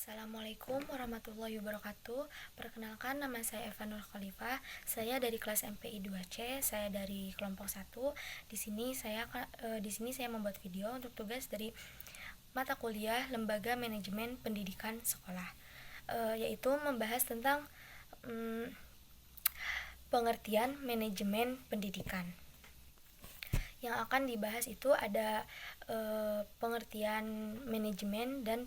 Assalamualaikum warahmatullahi wabarakatuh. Perkenalkan, nama saya Eva Nur Khalifah. Saya dari kelas MPI 2C. Saya dari kelompok 1. Di sini saya membuat video untuk tugas dari mata kuliah Lembaga Manajemen Pendidikan Sekolah, yaitu membahas tentang pengertian manajemen pendidikan. Yang akan dibahas itu ada pengertian manajemen dan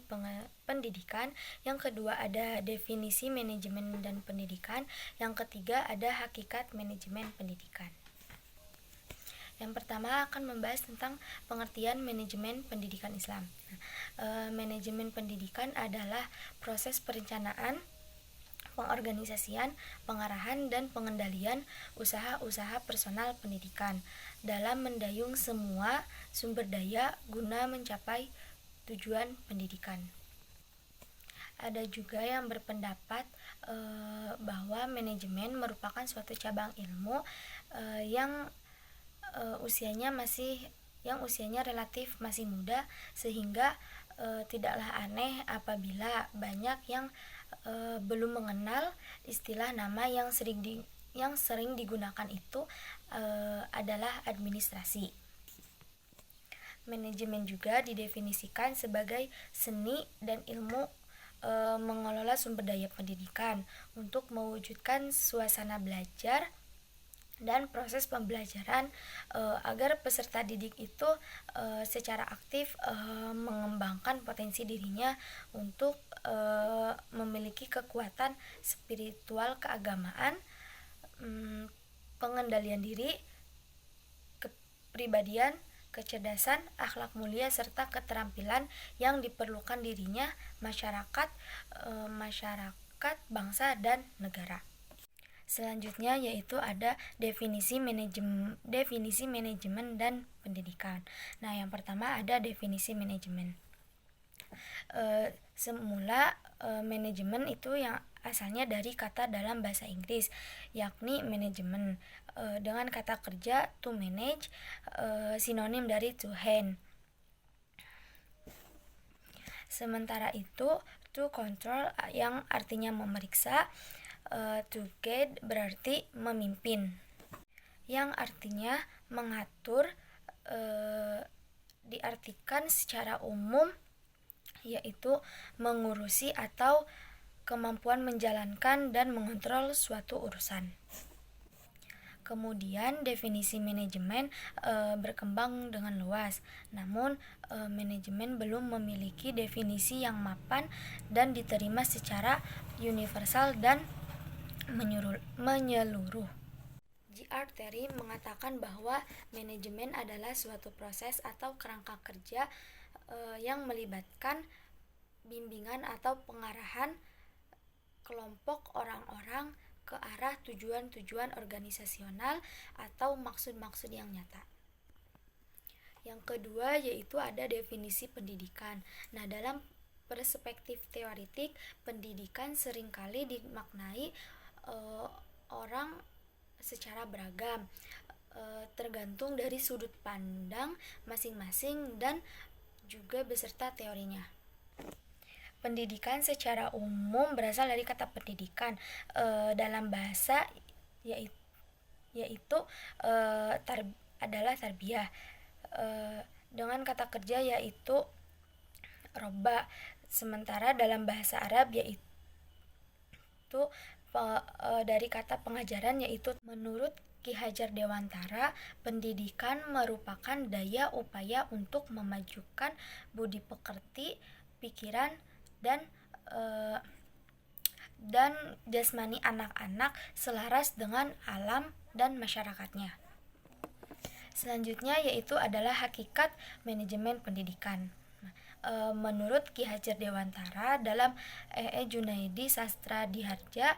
pendidikan. Yang kedua ada definisi manajemen dan pendidikan. Yang ketiga ada hakikat manajemen pendidikan. Yang pertama akan membahas tentang pengertian manajemen pendidikan Islam. Manajemen pendidikan adalah proses perencanaan, pengorganisasian, pengarahan, dan pengendalian usaha-usaha personal pendidikan dalam mendayung semua sumber daya guna mencapai tujuan pendidikan. Ada juga yang berpendapat bahwa manajemen merupakan suatu cabang ilmu yang usianya relatif masih muda, sehingga tidaklah aneh apabila banyak yang belum mengenal istilah nama yang sering digunakan itu adalah administrasi. Manajemen juga didefinisikan sebagai seni dan ilmu mengelola sumber daya pendidikan untuk mewujudkan suasana belajar dan proses pembelajaran agar peserta didik itu secara aktif mengembangkan potensi dirinya untuk memiliki kekuatan spiritual keagamaan, pengendalian diri, kepribadian, kecerdasan, akhlak mulia, serta keterampilan yang diperlukan dirinya, masyarakat, bangsa, dan negara. Selanjutnya yaitu ada definisi manajemen dan pendidikan. Nah, yang pertama ada definisi manajemen. Semula manajemen itu yang asalnya dari kata dalam bahasa Inggris, yakni manajemen, dengan kata kerja to manage, sinonim dari to hand. Sementara itu to control yang artinya memeriksa, to guide berarti memimpin, yang artinya mengatur, diartikan secara umum yaitu mengurusi atau kemampuan menjalankan dan mengontrol suatu urusan. Kemudian definisi manajemen berkembang dengan luas, namun manajemen belum memiliki definisi yang mapan dan diterima secara universal dan menyeluruh. J.R. Terry mengatakan bahwa manajemen adalah suatu proses atau kerangka kerja yang melibatkan bimbingan atau pengarahan kelompok orang-orang ke arah tujuan-tujuan organisasional atau maksud-maksud yang nyata. Yang kedua yaitu ada definisi pendidikan. Nah, dalam perspektif teoretik, pendidikan seringkali dimaknai orang secara beragam, tergantung dari sudut pandang masing-masing dan juga beserta teorinya. Pendidikan secara umum berasal dari kata pendidikan dalam bahasa yaitu adalah tarbiyah, dengan kata kerja yaitu robba, sementara dalam bahasa Arab yaitu dari kata pengajaran yaitu. Menurut Ki Hajar Dewantara, pendidikan merupakan daya upaya untuk memajukan budi pekerti, pikiran, dan jasmani anak-anak selaras dengan alam dan masyarakatnya. Selanjutnya yaitu adalah hakikat manajemen pendidikan. Menurut Ki Hajar Dewantara dalam Junaidi Sastra Diharja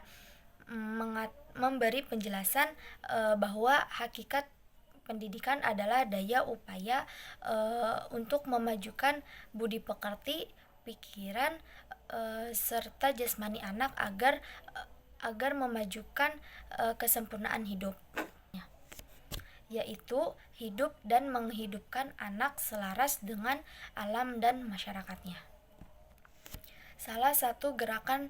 memberi penjelasan bahwa hakikat pendidikan adalah daya upaya untuk memajukan budi pekerti, pikiran, serta jasmani anak agar memajukan kesempurnaan hidup, yaitu hidup dan menghidupkan anak selaras dengan alam dan masyarakatnya. Salah satu gerakan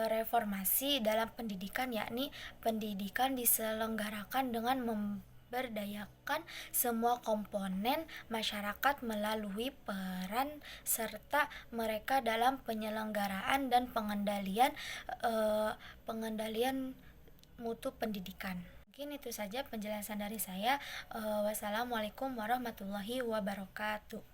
reformasi dalam pendidikan yakni pendidikan diselenggarakan dengan memberdayakan semua komponen masyarakat melalui peran serta mereka dalam penyelenggaraan dan pengendalian mutu pendidikan. Mungkin itu saja penjelasan dari saya. Wassalamualaikum warahmatullahi wabarakatuh.